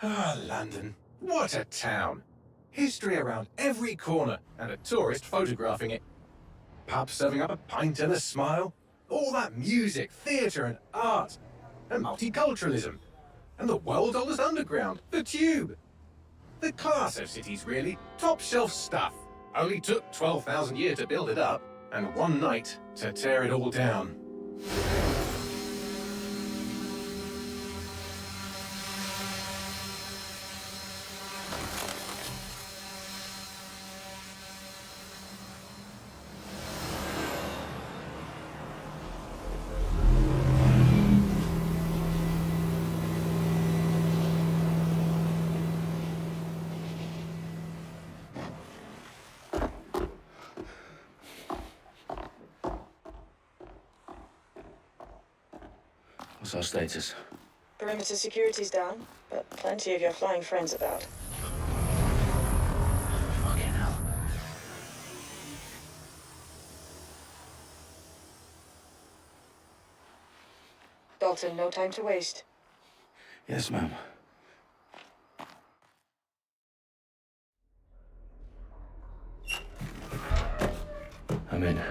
Ah, London. What a town. History around every corner, and a tourist photographing it. Pub serving up a pint and a smile. All that music, theatre and art. And multiculturalism. And the world's oldest underground, the Tube. The class of cities, really. Top shelf stuff. Only took 12,000 years to build it up, and one night to tear it all down. What's our status? Perimeter security's down, but plenty of your flying friends about. Fucking hell. Dalton, no time to waste. Yes, ma'am. I'm in.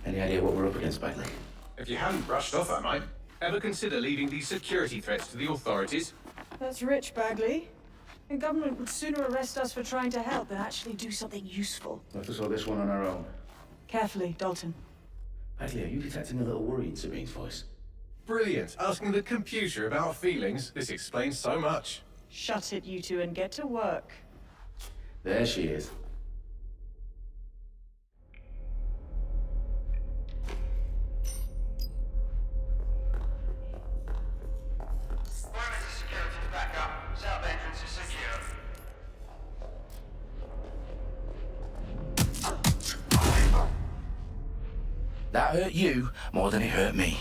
Any idea what we're up against, Bagley? If you hadn't brushed off, I might. Ever consider leaving these security threats to the authorities? That's rich, Bagley. The government would sooner arrest us for trying to help than actually do something useful. Left us all this one on our own. Carefully, Dalton. Bagley, are you detecting a little worry in Sabine's voice? Brilliant. Asking the computer about feelings. This explains so much. Shut it, you two, and get to work. There she is. That hurt you more than it hurt me.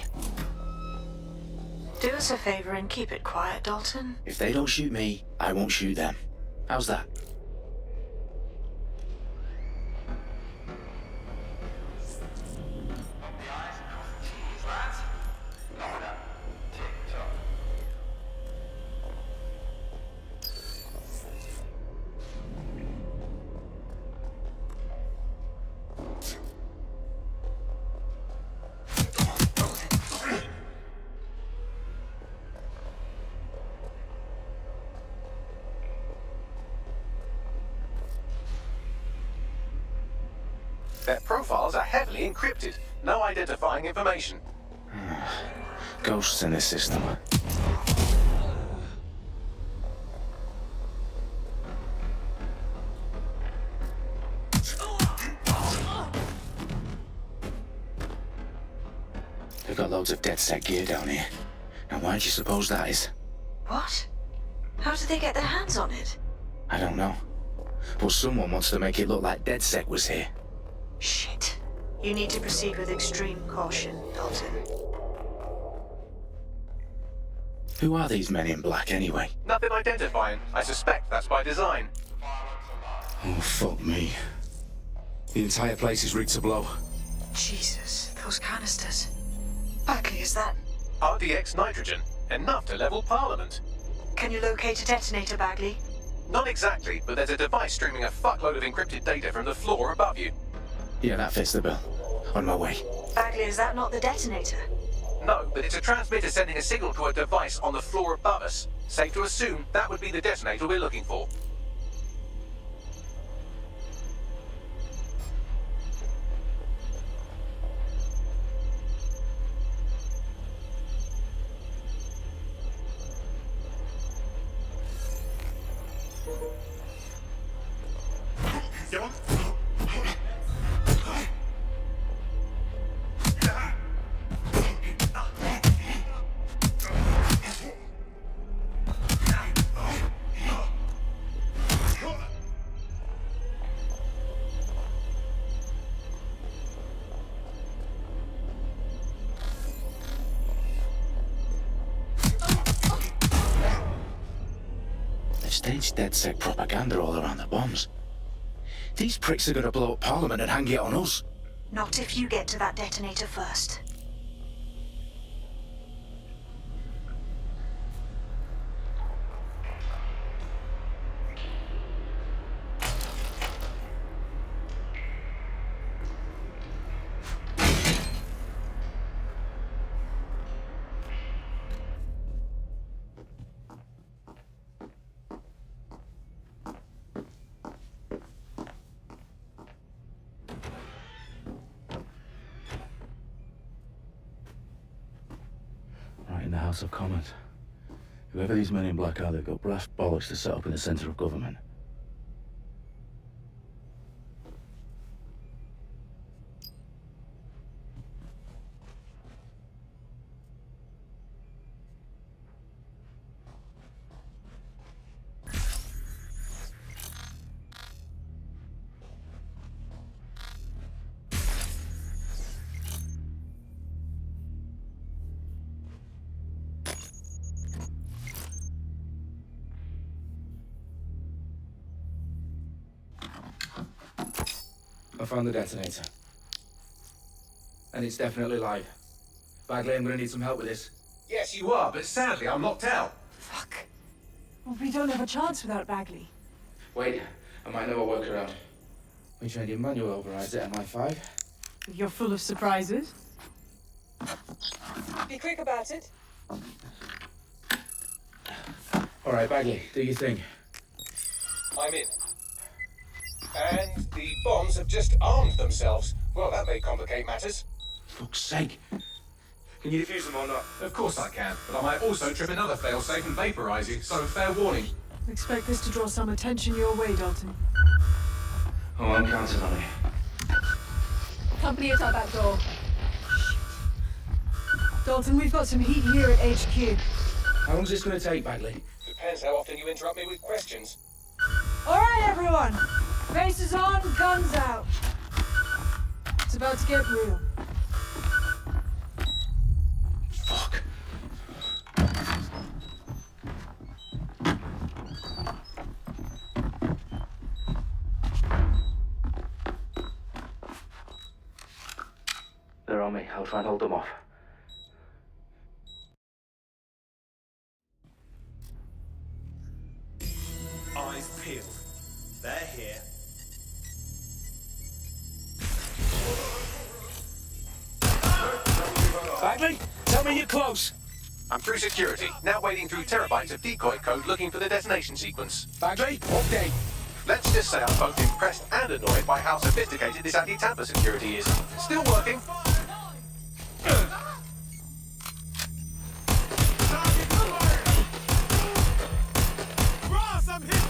Do us a favor and keep it quiet, Dalton. If they don't shoot me, I won't shoot them. How's that? Their profiles are heavily encrypted. No identifying information. Ghosts in this system. They've got loads of DedSec gear down here. Now why do you suppose that is? What? How did they get their hands on it? I don't know. But someone wants to make it look like DedSec was here. Shit. You need to proceed with extreme caution, Dalton. Who are these men in black anyway? Nothing identifying. I suspect that's by design. Oh, fuck me. The entire place is rigged to blow. Jesus, those canisters. Bagley, is that... RDX nitrogen. Enough to level Parliament. Can you locate a detonator, Bagley? Not exactly, but there's a device streaming a fuckload of encrypted data from the floor above you. Yeah, that fits the bill. On my way. Bagley, is that not the detonator? No, but it's a transmitter sending a signal to a device on the floor above us. Safe to assume that would be the detonator we're looking for. Staged DedSec propaganda all around the bombs. These pricks are gonna blow up Parliament and hang it on us. Not if you get to that detonator first. House of Commons. Whoever these men in black are, they've got brass bollocks to set up in the centre of government. I found the detonator. And it's definitely live. Bagley, I'm gonna need some help with this. Yes, you are, but sadly I'm locked out. Fuck. Well, we don't have a chance without Bagley. Wait, I might know a workaround. We trained your manual overrides at MI5. You're full of surprises. Be quick about it. Alright, Bagley, do your thing. I'm in. And the bombs have just armed themselves. Well, that may complicate matters. Fuck's sake. Can you defuse them or not? Of course I can, but I might also trip another failsafe and vaporize you, so fair warning. Expect this to draw some attention your way, Dalton. Oh, I'm counting on it. Company at our back door. Dalton, we've got some heat here at HQ. How long's this gonna take, Bagley? Depends how often you interrupt me with questions. All right, everyone. Faces on, guns out. It's about to get real. Fuck. They're on me. I'll try and hold them off. Eyes peeled. They're here. Bagley, tell me you're close. I'm through security, now wading through terabytes of decoy code looking for the detonation sequence. Bagley, update. Let's just say I'm both impressed and annoyed by how sophisticated this anti-tamper security is. Still working. Ross, I'm hit!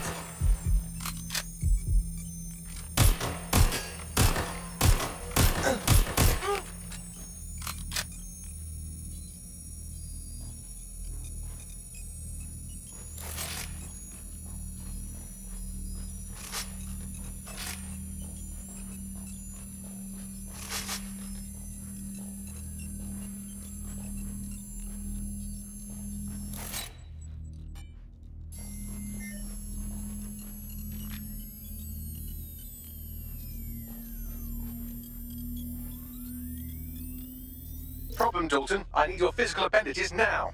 Problem, Dalton. I need your physical appendages now.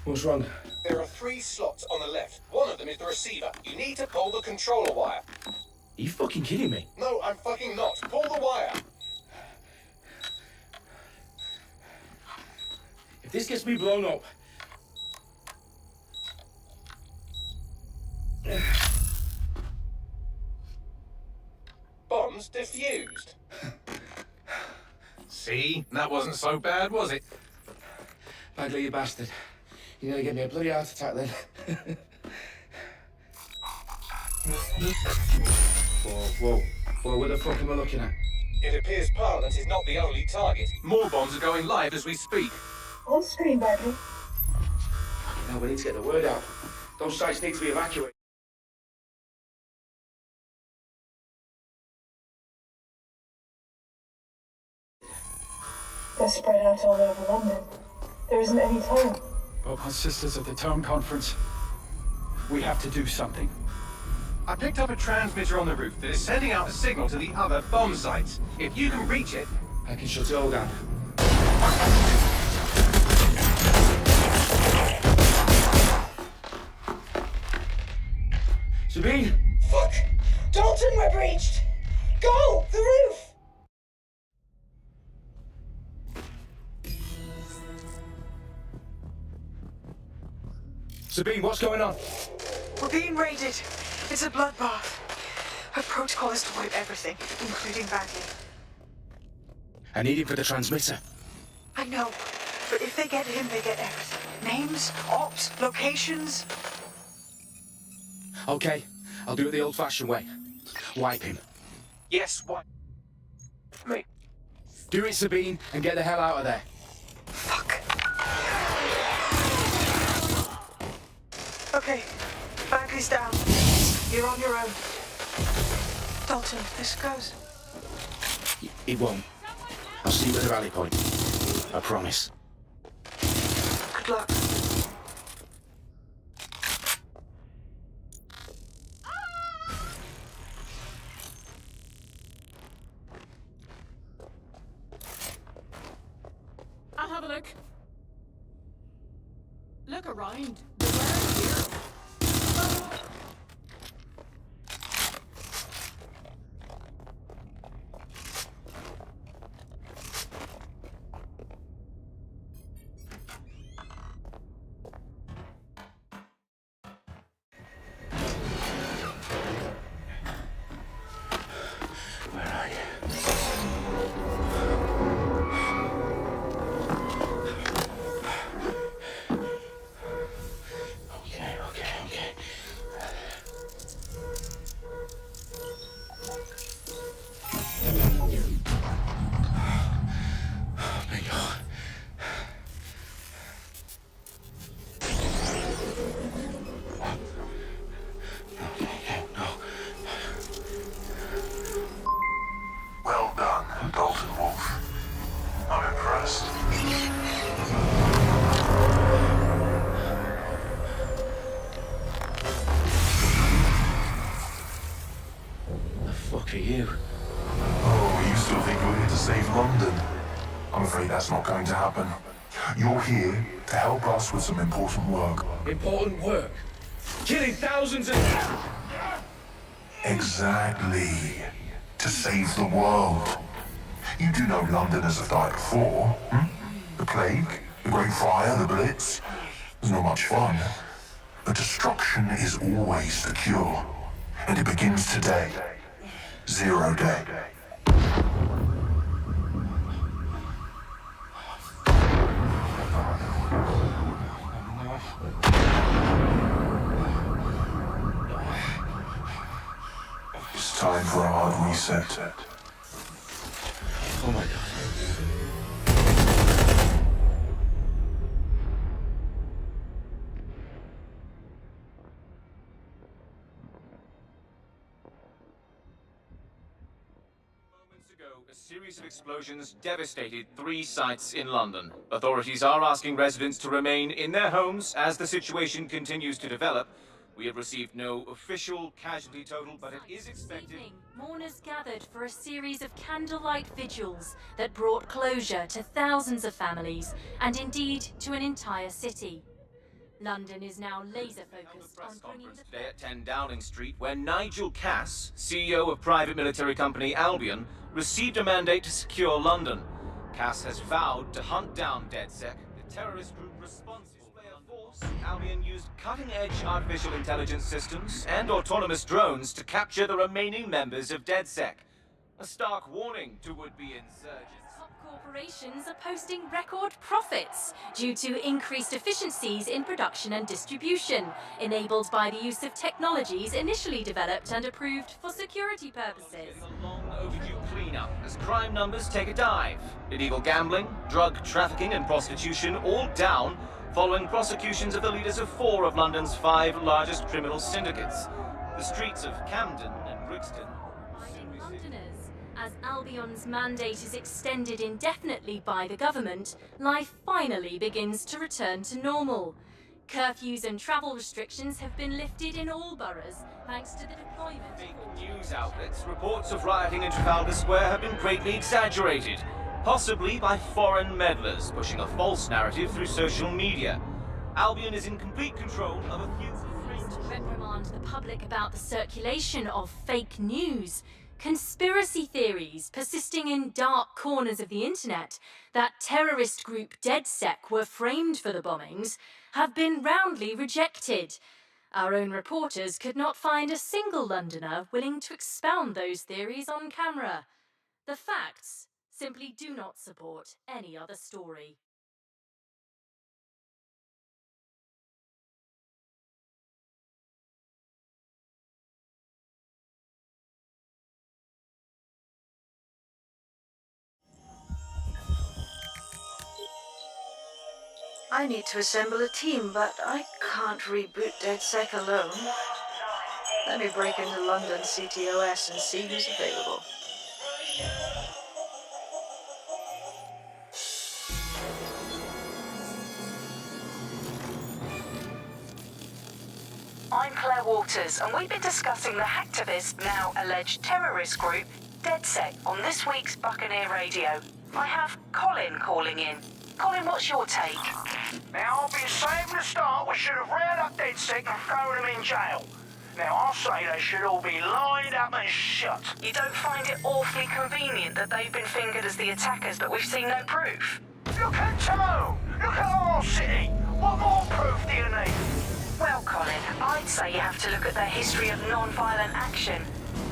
What's wrong? There are 3 slots on the left. One of them is the receiver. You need to pull the controller wire. Are you fucking kidding me? No, I'm fucking not. Pull the wire. If this gets me blown up... Bombs defused. See? That wasn't so bad, was it? Bagley, you bastard. You nearly gave me a bloody heart attack then. Whoa. What the fuck am I looking at? It appears Parliament is not the only target. More bombs are going live as we speak. On screen, Bagley. Now we need to get the word out. Those sites need to be evacuated. They're spread out all over London. There isn't any time. Both my sisters at the town conference. We have to do something. I picked up a transmitter on the roof that is sending out a signal to the other bomb sites. If you can reach it... I can shut it all down. Sabine! Fuck! Dalton, we're breached! Go! The roof! Sabine, what's going on? We're being raided. It's a bloodbath. Her protocol is to wipe everything, including Bagley. I need him for the transmitter. I know, but if they get him, they get everything. Names, ops, locations. Okay, I'll do it the old-fashioned way. Wipe him. Yes, what? Me. Do it, Sabine, and get the hell out of there. Fuck. Okay, Bagley's down. You're on your own. Dalton, this goes. It won't. I'll see you at the rally point. I promise. Good luck. I'll have a look. Look around. They weren't here. Where are you? Okay. Bingo. No. Well done, Dalton Wolf. I'm impressed. The fuck are you? Oh, you still think you're here to save London? I'm afraid that's not going to happen. You're here to help us with some important work. Important work. Killing thousands of... Exactly. To save the world. You do know Londoners have died before, hmm? The plague, the Great Fire, the Blitz. It's not much fun. But destruction is always the cure. And it begins today. Zero Day. It's time for a hard reset. Oh my god. Moments ago, a series of explosions devastated 3 sites in London. Authorities are asking residents to remain in their homes as the situation continues to develop. We have received no official casualty total, but it is expected... This evening, mourners gathered for a series of candlelight vigils that brought closure to thousands of families, and indeed to an entire city. London is now laser-focused on bringing the... Today at 10 Downing Street, where Nigel Cass, CEO of private military company Albion, received a mandate to secure London. Cass has vowed to hunt down DedSec, the terrorist group responsible for their force. Albion used cutting-edge artificial intelligence systems and autonomous drones to capture the remaining members of DedSec. A stark warning to would-be insurgents. Top corporations are posting record profits due to increased efficiencies in production and distribution, enabled by the use of technologies initially developed and approved for security purposes. A long overdue cleanup as crime numbers take a dive. Illegal gambling, drug trafficking and prostitution all down following prosecutions of the leaders of 4 of London's 5 largest criminal syndicates. The streets of Camden and Brixton. Londoners, as Albion's mandate is extended indefinitely by the government, life finally begins to return to normal. Curfews and travel restrictions have been lifted in all boroughs, thanks to the deployment of... Fake news outlets, reports of rioting in Trafalgar Square have been greatly exaggerated, possibly by foreign meddlers pushing a false narrative through social media. Albion is in complete control of a few... To reprimand the public about the circulation of fake news, conspiracy theories persisting in dark corners of the internet that terrorist group DedSec were framed for the bombings have been roundly rejected. Our own reporters could not find a single Londoner willing to expound those theories on camera. The facts simply do not support any other story. I need to assemble a team, but I can't reboot DedSec alone. Let me break into London CTOS and see who's available. I'm Claire Waters, and we've been discussing the hacktivist, now alleged terrorist group, DedSec, on this week's Buccaneer Radio. I have Colin calling in. Colin, what's your take? Now, I've been saying from the start we should have rounded up DedSec and thrown them in jail. Now, I say they should all be lined up and shot. You don't find it awfully convenient that they've been fingered as the attackers, but we've seen no proof? Look at Timon! Look at our city! What more proof do you need? Well, Colin, I'd say you have to look at their history of non-violent action.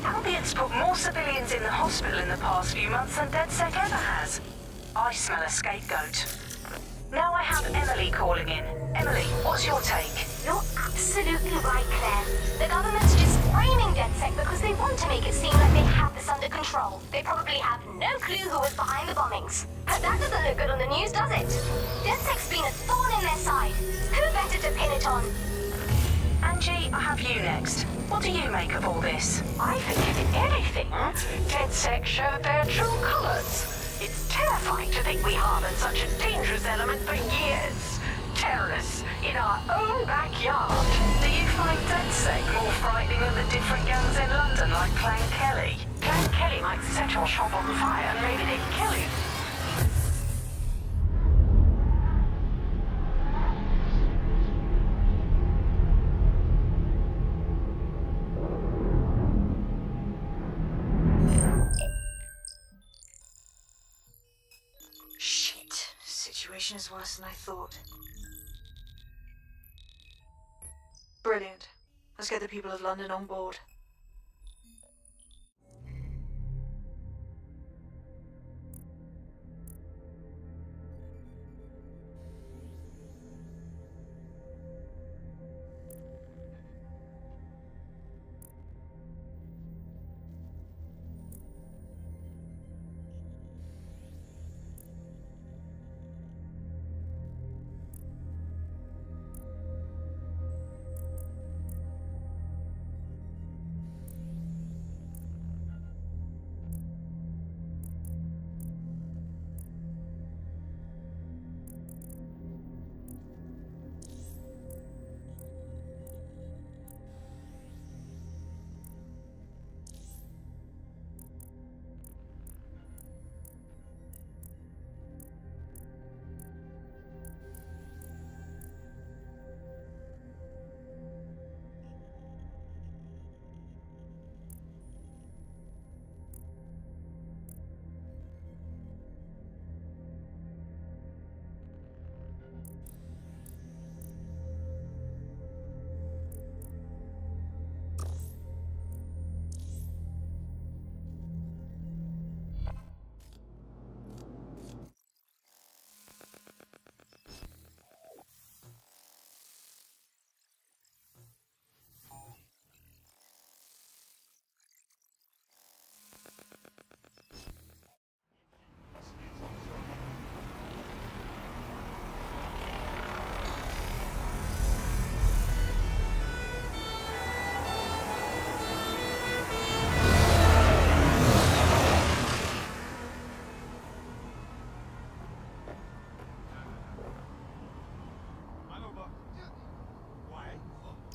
Albion's put more civilians in the hospital in the past few months than DedSec ever has. I smell a scapegoat. Now I have Emily calling in. Emily, what's your take? You're absolutely right, Claire. The government's just framing DedSec because they want to make it seem like they have this under control. They probably have no clue who was behind the bombings. But that doesn't look good on the news, does it? DedSec's been a thorn in their side. Who better to pin it on? Angie, I have you next. What do you make of all this? I think if anything, DedSec showed their true colors. It's terrifying to think we harbored such a dangerous element for years. Terrorists in our own backyard. Do you find DedSec more frightening than the different gangs in London like Clan Kelly? Clan Kelly might set your shop on fire and maybe they'd kill you. Shit. Situation is worse than I thought. Brilliant. Let's get the people of London on board.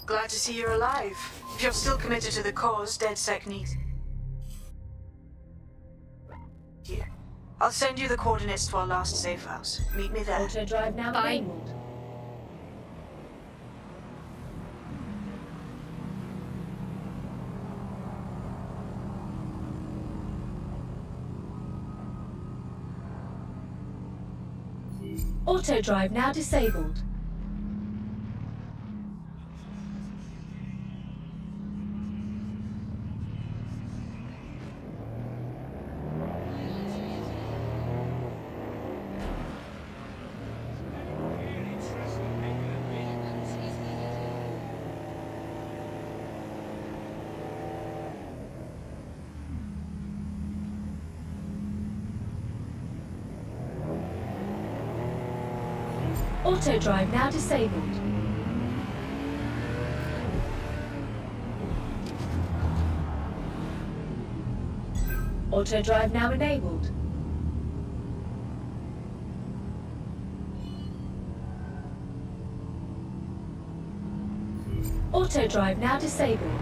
Glad to see you're alive. If you're still committed to the cause, DedSec needs... Here. I'll send you the coordinates to our last safe house. Meet me there. Auto drive now enabled. Auto drive now disabled. Auto drive now disabled. Auto drive now enabled. Auto drive now disabled.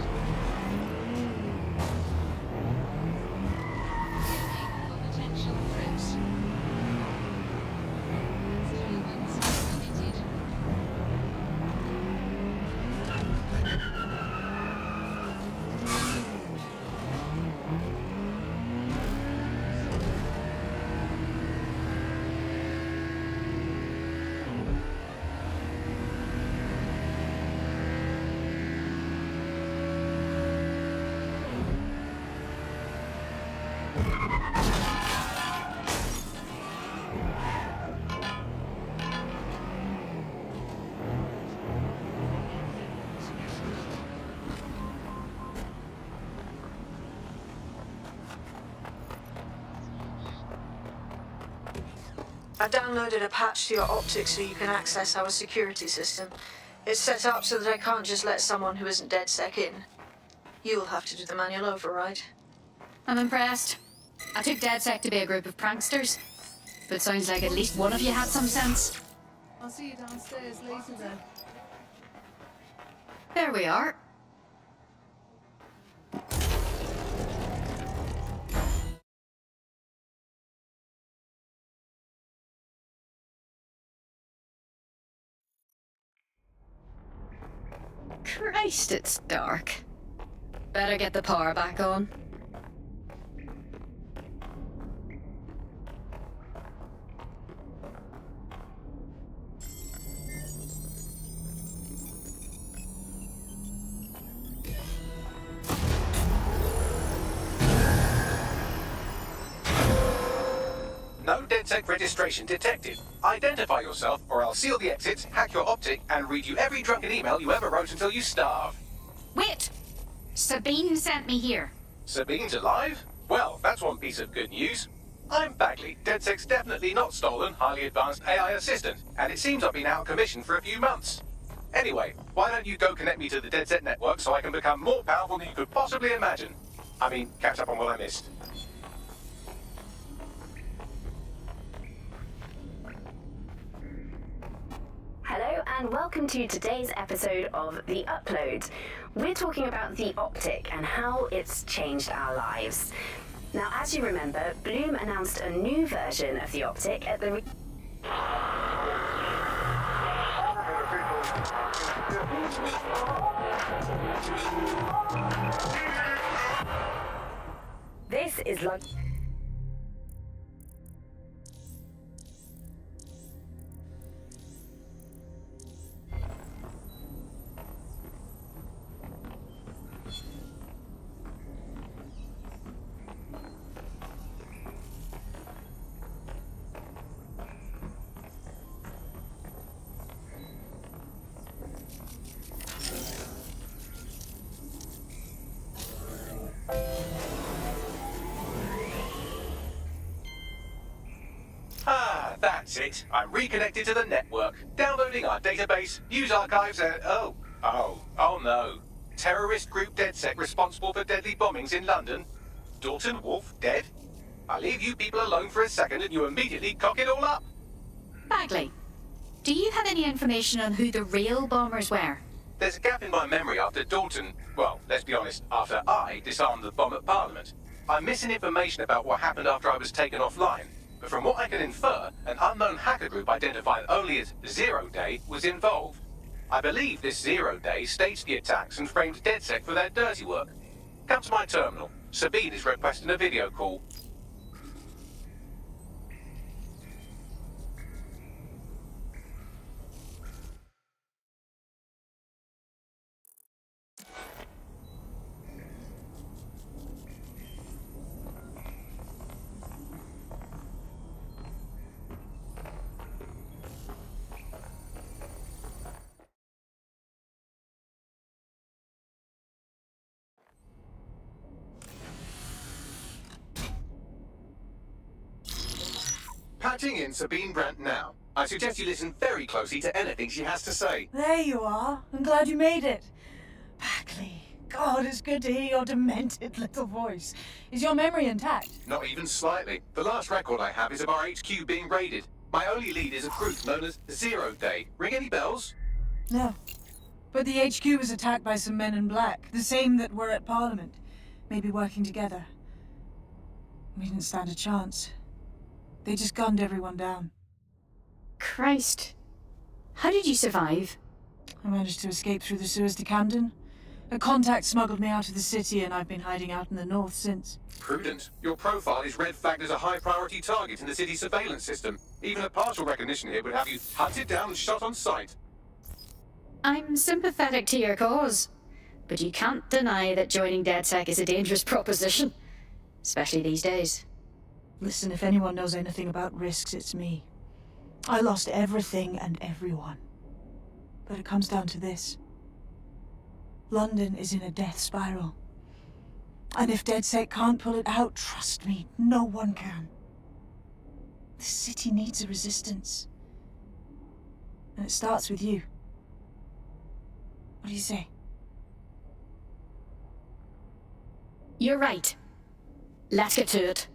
I've downloaded a patch to your optics so you can access our security system. It's set up so that I can't just let someone who isn't DedSec in. You'll have to do the manual override. I'm impressed. I took DedSec to be a group of pranksters, but sounds like at least one of you had some sense. I'll see you downstairs later then. There we are. Christ, it's dark. Better get the power back on. No DedSec registration detected. Identify yourself, or I'll seal the exits, hack your optic, and read you every drunken email you ever wrote until you starve. Wait! Sabine sent me here. Sabine's alive? Well, that's one piece of good news. I'm Bagley, DedSec's definitely not stolen, highly advanced AI assistant, and it seems I've been out of commission for a few months. Anyway, why don't you go connect me to the DedSec network so I can become more powerful than you could possibly imagine? I mean, catch up on what I missed. Hello and welcome to today's episode of The Upload. We're talking about the optic and how it's changed our lives. Now, as you remember, Bloom announced a new version of the optic at the... This is London. Ah, that's it. I'm reconnected to the network, downloading our database, news archives, and oh no. Terrorist group DedSec responsible for deadly bombings in London. Dalton Wolf dead? I leave you people alone for a second and you immediately cock it all up. Bagley, do you have any information on who the real bombers were? There's a gap in my memory after Dalton, well, let's be honest, after I disarmed the bomb at Parliament. I'm missing information about what happened after I was taken offline. But from what I can infer, an unknown hacker group identified only as Zero Day was involved. I believe this Zero Day staged the attacks and framed DedSec for their dirty work. Come to my terminal. Sabine is requesting a video call. Patching in Sabine Brandt now. I suggest you listen very closely to anything she has to say. There you are. I'm glad you made it. Bagley. God, it's good to hear your demented little voice. Is your memory intact? Not even slightly. The last record I have is of our HQ being raided. My only lead is a group known as Zero Day. Ring any bells? No. But the HQ was attacked by some men in black, the same that were at Parliament. Maybe working together. We didn't stand a chance. They just gunned everyone down. Christ. How did you survive? I managed to escape through the sewers to Camden. A contact smuggled me out of the city, and I've been hiding out in the north since. Prudent. Your profile is red flagged as a high-priority target in the city's surveillance system. Even a partial recognition here would have you hunted down and shot on sight. I'm sympathetic to your cause, but you can't deny that joining DedSec is a dangerous proposition, especially these days. Listen, if anyone knows anything about risks, it's me. I lost everything and everyone. But it comes down to this. London is in a death spiral. And if DedSec can't pull it out, trust me, no one can. The city needs a resistance. And it starts with you. What do you say? You're right. Let's get to it.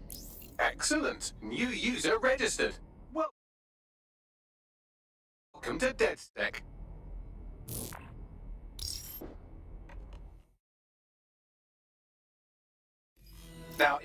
Excellent. New user registered. Welcome to DedSec. Now,